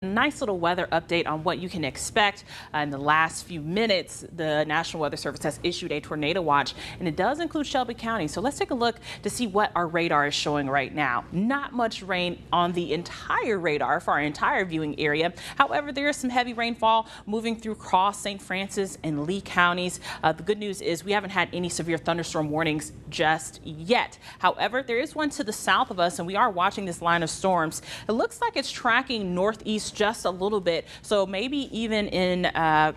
Nice little weather update on what you can expect in the last few minutes. The National Weather Service has issued a tornado watch, and it does include Shelby County. So let's take a look to see what our radar is showing right now. Not much rain on the entire radar for our entire viewing area. However, there is some heavy rainfall moving through Cross, St. Francis, and Lee counties. The good news is we haven't had any severe thunderstorm warnings just yet. However, there is one to the south of us, and we are watching this line of storms. It looks like it's tracking northeast just a little bit, so maybe even in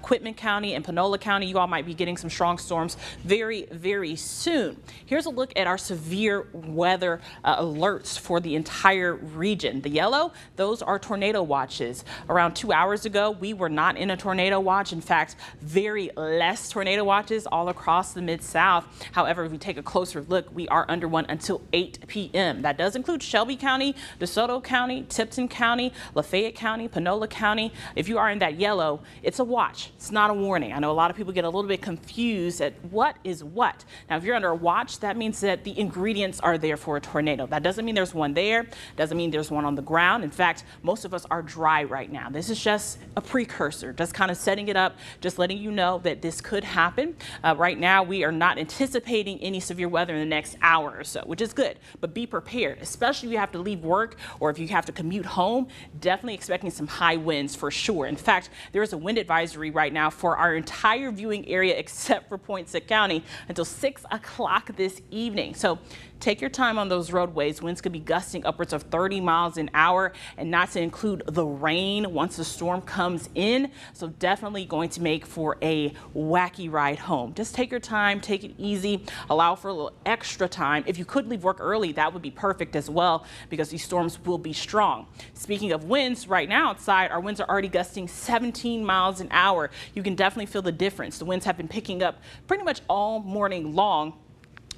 Quitman County and Panola County, you all might be getting some strong storms very soon. Here's a look at our severe weather alerts for the entire region. The yellow, those are tornado watches. Around 2 hours ago, we were not in a tornado watch. In fact, very less tornado watches all across the Mid-South. However, if we take a closer look, we are under one until 8 p.m. That does include Shelby County, DeSoto County, Tipton County, Lafayette County, Panola County. If you are in that yellow, it's a watch. It's not a warning. I know a lot of people get a little bit confused at what is what. Now, if you're under a watch, that means that the ingredients are there for a tornado. That doesn't mean there's one there. Doesn't mean there's one on the ground. In fact, most of us are dry right now. This is just a precursor, just kind of setting it up, just letting you know that this could happen. Right now, we are not anticipating any severe weather in the next hour or so, which is good, but be prepared, especially if you have to leave work or if you have to commute home. Definitely expecting some high winds for sure. In fact, there is a wind advisory right now for our entire viewing area except for Poinsett County until 6 o'clock this evening. So take your time on those roadways. Winds could be gusting upwards of 30 miles an hour, and not to include the rain once the storm comes in. So definitely going to make for a wacky ride home. Just take your time, take it easy, allow for a little extra time. If you could leave work early, that would be perfect as well, because these storms will be strong. Speaking of winds, right now outside, our winds are already gusting 17 miles an hour. You can definitely feel the difference. The winds have been picking up pretty much all morning long.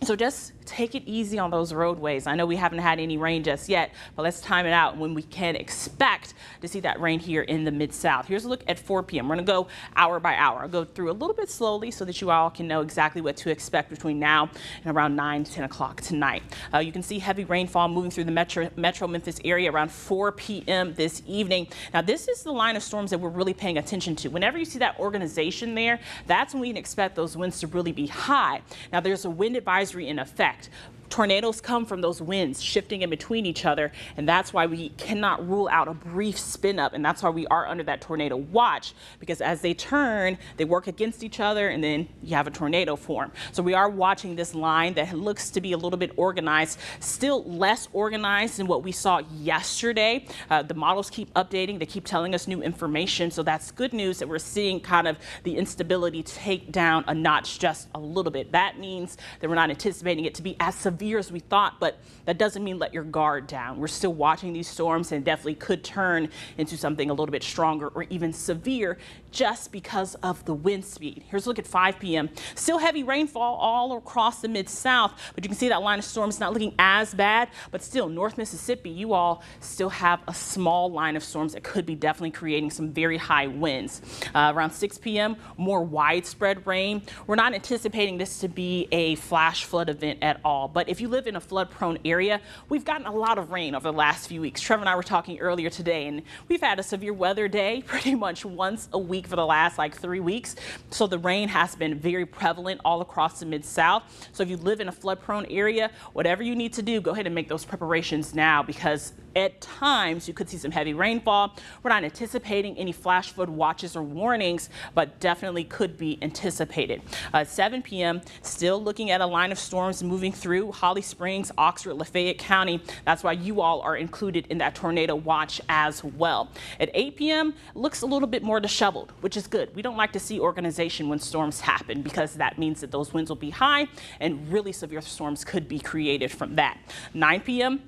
So just take it easy on those roadways. I know we haven't had any rain just yet, but let's time it out when we can expect to see that rain here in the Mid-South. Here's a look at 4 p.m. We're going to go hour by hour. I'll go through a little bit slowly so that you all can know exactly what to expect between now and around 9 to 10 o'clock tonight. You can see heavy rainfall moving through the metro Memphis area around 4 p.m. this evening. Now, this is the line of storms that we're really paying attention to. Whenever you see that organization there, that's when we can expect those winds to really be high. Now, there's a wind advisory in effect. Tornadoes come from those winds shifting in between each other, and that's why we cannot rule out a brief spin up, and that's why we are under that tornado watch, because as they turn, they work against each other, and then you have a tornado form. So we are watching this line that looks to be a little bit organized, still less organized than what we saw yesterday. The models keep updating, they keep telling us new information, so that's good news that we're seeing kind of the instability take down a notch just a little bit. That means that we're not anticipating it to be as severe as we thought, but that doesn't mean let your guard down. We're still watching these storms, and definitely could turn into something a little bit stronger or even severe just because of the wind speed. Here's a look at 5 p.m. Still heavy rainfall all across the Mid-South, but you can see that line of storms not looking as bad, but still North Mississippi, you all still have a small line of storms that could be definitely creating some very high winds. Around 6 p.m., more widespread rain. We're not anticipating this to be a flash flood event at all, but if you live in a flood-prone area, we've gotten a lot of rain over the last few weeks. Trevor and I were talking earlier today, and we've had a severe weather day pretty much once a week for the last 3 weeks. So the rain has been very prevalent all across the Mid-South. So if you live in a flood-prone area, whatever you need to do, go ahead and make those preparations now, because at times you could see some heavy rainfall. We're not anticipating any flash flood watches or warnings, but definitely could be anticipated. 7 p.m., still looking at a line of storms moving through Holly Springs, Oxford, Lafayette County. That's why you all are included in that tornado watch as well. At 8 p.m., looks a little bit more disheveled, which is good. We don't like to see organization when storms happen, because that means that those winds will be high and really severe storms could be created from that. 9 p.m.,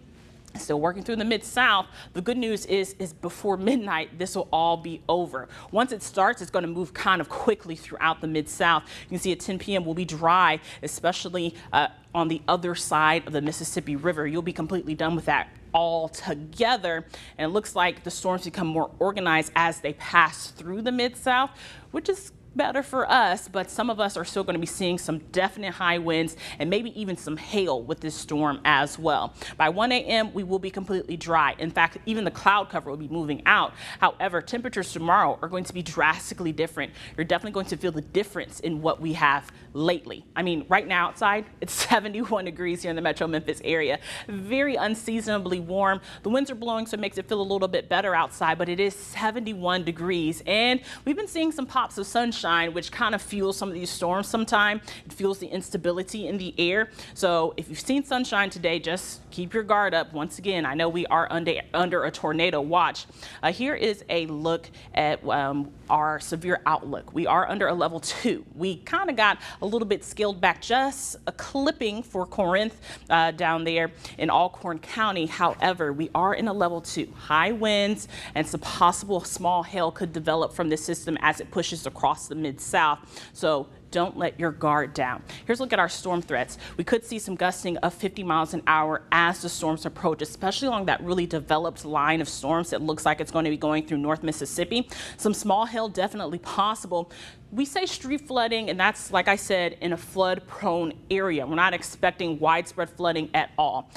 still working through the Mid-South. The good news is before midnight, this will all be over. Once it starts, it's going to move kind of quickly throughout the Mid-South. You can see at 10 p.m. will be dry, especially on the other side of the Mississippi River. You'll be completely done with that all together. And it looks like the storms become more organized as they pass through the Mid-South, which is better for us, but some of us are still going to be seeing some definite high winds and maybe even some hail with this storm as well. By 1 a.m. we will be completely dry. In fact, even the cloud cover will be moving out. However, temperatures tomorrow are going to be drastically different. You're definitely going to feel the difference in what we have lately. I mean, right now outside, it's 71 degrees here in the metro Memphis area. Very unseasonably warm. The winds are blowing, so it makes it feel a little bit better outside, but it is 71 degrees. And we've been seeing some pops of sunshine, which kind of fuels some of these storms sometime. It fuels the instability in the air. So if you've seen sunshine today, just keep your guard up. Once again, I know we are under a tornado watch. Here is a look at our severe outlook. We are under a level 2. We kind of got a little bit scaled back, just a clipping for Corinth down there in Alcorn County. However, we are in a level 2. High winds and some possible small hail could develop from this system as it pushes across the Mid-South. So don't let your guard down. Here's a look at our storm threats. We could see some gusting of 50 miles an hour as the storms approach, especially along that really developed line of storms that looks like it's going to be going through North Mississippi. Some small hail definitely possible. We say street flooding, and that's, like I said, in a flood-prone area. We're not expecting widespread flooding at all.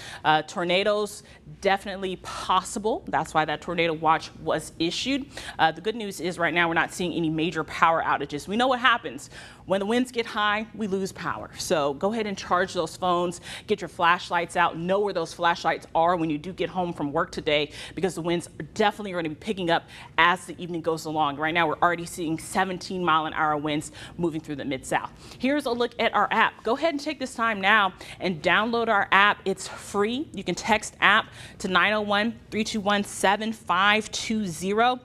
Tornadoes definitely possible. That's why that tornado watch was issued. The good news is right now we're not seeing any major power outages. We know what happens. When the winds get high, we lose power. So go ahead and charge those phones, get your flashlights out, know where those flashlights are when you do get home from work today, because the winds are definitely going to be picking up as the evening goes along. Right now, we're already seeing 17-mile-an-hour winds moving through the Mid-South. Here's a look at our app. Go ahead and take this time now and download our app. It's free. You can text app to 901-321-7520.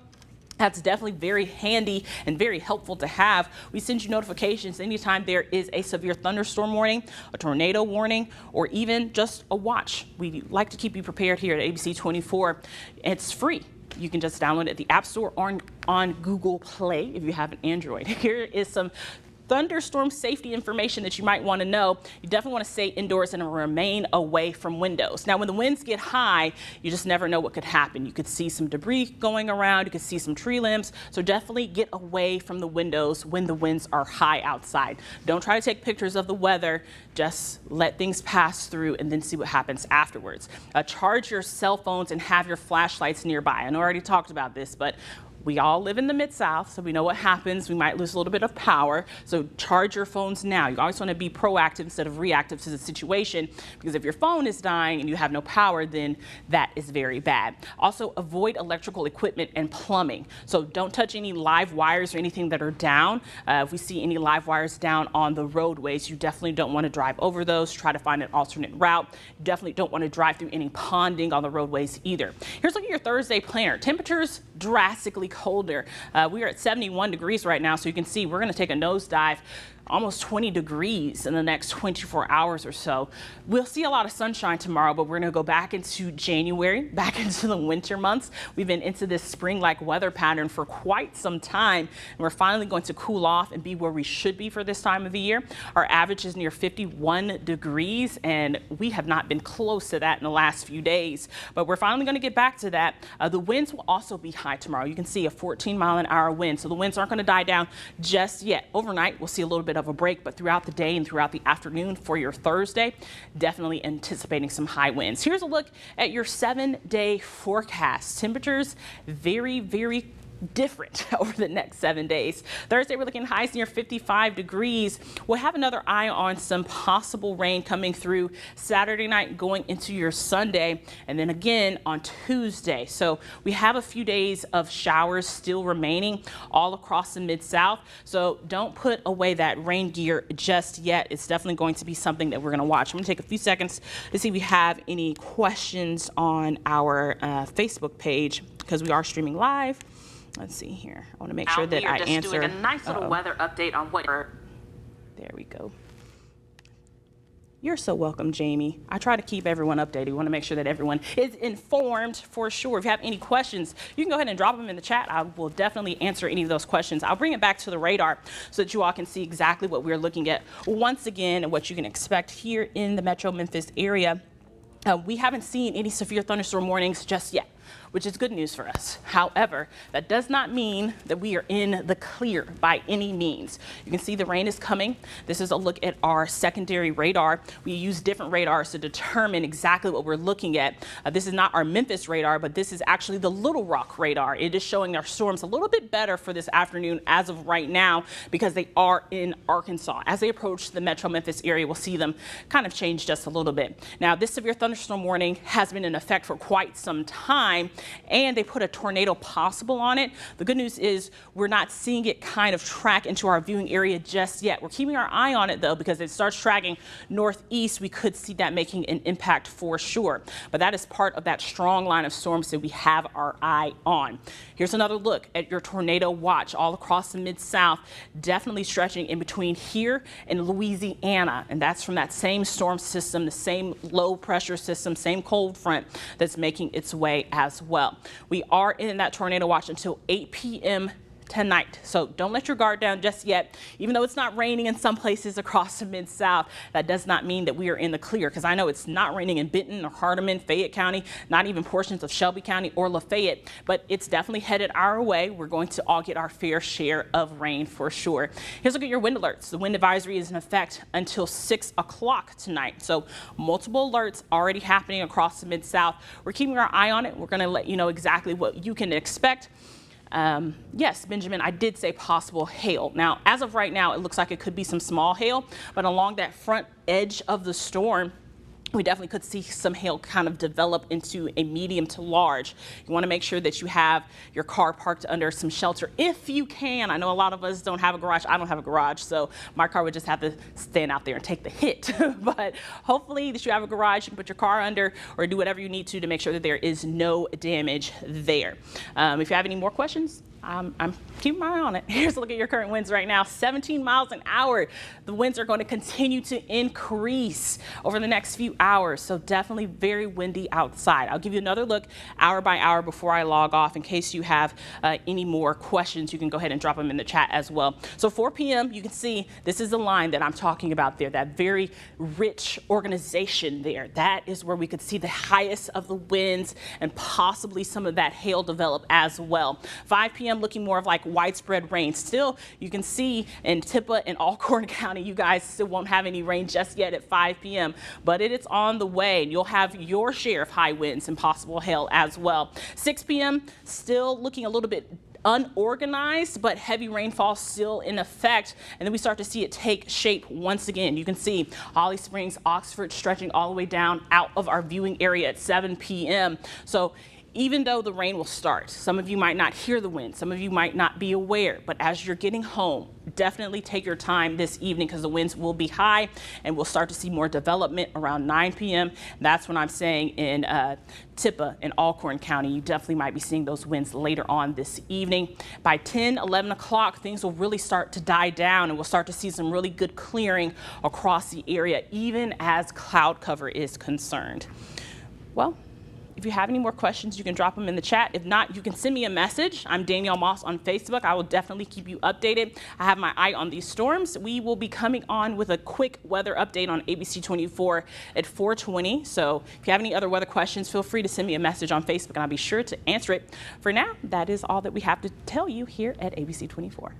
That's definitely very handy and very helpful to have. We send you notifications anytime there is a severe thunderstorm warning, a tornado warning, or even just a watch. We like to keep you prepared here at ABC 24. It's free. You can just download it at the App Store or on Google Play if you have an Android. Here is some thunderstorm safety information that you might want to know. You definitely want to stay indoors and remain away from windows. Now, when the winds get high, you just never know what could happen. You could see some debris going around. You could see some tree limbs. So definitely get away from the windows when the winds are high outside. Don't try to take pictures of the weather. Just let things pass through and then see what happens afterwards. Charge your cell phones and have your flashlights nearby. I know I already talked about this, but we all live in the Mid-South, so we know what happens. We might lose a little bit of power, so charge your phones now. You always want to be proactive instead of reactive to the situation, because if your phone is dying and you have no power, then that is very bad. Also, avoid electrical equipment and plumbing. So don't touch any live wires or anything that are down. If we see any live wires down on the roadways, you definitely don't want to drive over those. Try to find an alternate route. You definitely don't want to drive through any ponding on the roadways either. Here's a look at your Thursday planner. Temperatures drastically colder. We are at 71 degrees right now, so you can see we're going to take a nosedive almost 20 degrees in the next 24 hours or so. We'll see a lot of sunshine tomorrow, but we're going to go back into January, back into the winter months. We've been into this spring-like weather pattern for quite some time, and we're finally going to cool off and be where we should be for this time of the year. Our average is near 51 degrees, and we have not been close to that in the last few days, but we're finally going to get back to that. The winds will also be high tomorrow. You can see a 14-mile-an-hour wind, so the winds aren't going to die down just yet. Overnight, we'll see a little bit of a break, but throughout the day and throughout the afternoon for your Thursday, definitely anticipating some high winds. Here's a look at your 7-day forecast. Temperatures very different over the next 7 days. Thursday, we're looking highs near 55 degrees. We'll have another eye on some possible rain coming through Saturday night going into your Sunday, and then again on Tuesday. So we have a few days of showers still remaining all across the Mid-South. So don't put away that rain gear just yet. It's definitely going to be something that we're going to watch. I'm going to take a few seconds to see if we have any questions on our Facebook page, because we are streaming live. Let's see here. I want to make sure that I answer. Doing a nice little weather update on what. There we go. You're so welcome, Jamie. I try to keep everyone updated. We want to make sure that everyone is informed for sure. If you have any questions, you can go ahead and drop them in the chat. I will definitely answer any of those questions. I'll bring it back to the radar so that you all can see exactly what we're looking at once again and what you can expect here in the metro Memphis area. We haven't seen any severe thunderstorm warnings just yet. which is good news for us. However, that does not mean that we are in the clear by any means. You can see the rain is coming. This is a look at our secondary radar. We use different radars to determine exactly what we're looking at. This is not our Memphis radar, but this is actually the Little Rock radar. It is showing our storms a little bit better for this afternoon as of right now because they are in Arkansas. As they approach the metro Memphis area, we'll see them kind of change just a little bit. Now, this severe thunderstorm warning has been in effect for quite some time, and they put a tornado possible on it. The good news is we're not seeing it kind of track into our viewing area just yet. We're keeping our eye on it though, because it starts tracking northeast. We could see that making an impact for sure. But that is part of that strong line of storms that we have our eye on. Here's another look at your tornado watch all across the Mid-South, definitely stretching in between here and Louisiana. And that's from that same storm system, the same low pressure system, same cold front that's making its way as well. We are in that tornado watch until 8 p.m. tonight. So don't let your guard down just yet. Even though it's not raining in some places across the Mid-South, that does not mean that we are in the clear, because I know it's not raining in Benton or Hardeman, Fayette County, not even portions of Shelby County or Lafayette, but it's definitely headed our way. We're going to all get our fair share of rain for sure. Here's a look at your wind alerts. The wind advisory is in effect until 6 o'clock tonight. So multiple alerts already happening across the Mid-South. We're keeping our eye on it. We're going to let you know exactly what you can expect. Yes, Benjamin, I did say possible hail. Now, as of right now, it looks like it could be some small hail, but along that front edge of the storm, we definitely could see some hail kind of develop into a medium to large. You want to make sure that you have your car parked under some shelter if you can. I know a lot of us don't have a garage. I don't have a garage, so my car would just have to stand out there and take the hit. But hopefully that you have a garage, you can put your car under or do whatever you need to make sure that there is no damage there. If you have any more questions, I'm keeping my eye on it. Here's a look at your current winds right now, 17 miles an hour. The winds are going to continue to increase over the next few hours, so definitely very windy outside. I'll give you another look hour by hour before I log off in case you have any more questions. You can go ahead and drop them in the chat as well. So 4 p.m., you can see this is the line that I'm talking about there, that very rich organization there. That is where we could see the highest of the winds and possibly some of that hail develop as well. 5 p.m. looking more of like widespread rain. Still, you can see in Tippah and Alcorn County, you guys still won't have any rain just yet at 5 p.m., but it is on the way. You'll have your share of high winds and possible hail as well. 6 p.m. still looking a little bit unorganized, but heavy rainfall still in effect. And then we start to see it take shape once again. You can see Holly Springs, Oxford stretching all the way down out of our viewing area at 7 p.m. So even though the rain will start, some of you might not hear the wind, some of you might not be aware, but as you're getting home, definitely take your time this evening because the winds will be high and we'll start to see more development around 9 p.m. That's when I'm saying in Tippah and Alcorn County, you definitely might be seeing those winds later on this evening. By 10, 11 o'clock, things will really start to die down and we'll start to see some really good clearing across the area, even as cloud cover is concerned. Well, if you have any more questions, you can drop them in the chat. If not, you can send me a message. I'm Danielle Moss on Facebook. I will definitely keep you updated. I have my eye on these storms. We will be coming on with a quick weather update on ABC 24 at 4:20. So if you have any other weather questions, feel free to send me a message on Facebook and I'll be sure to answer it. For now, that is all that we have to tell you here at ABC 24.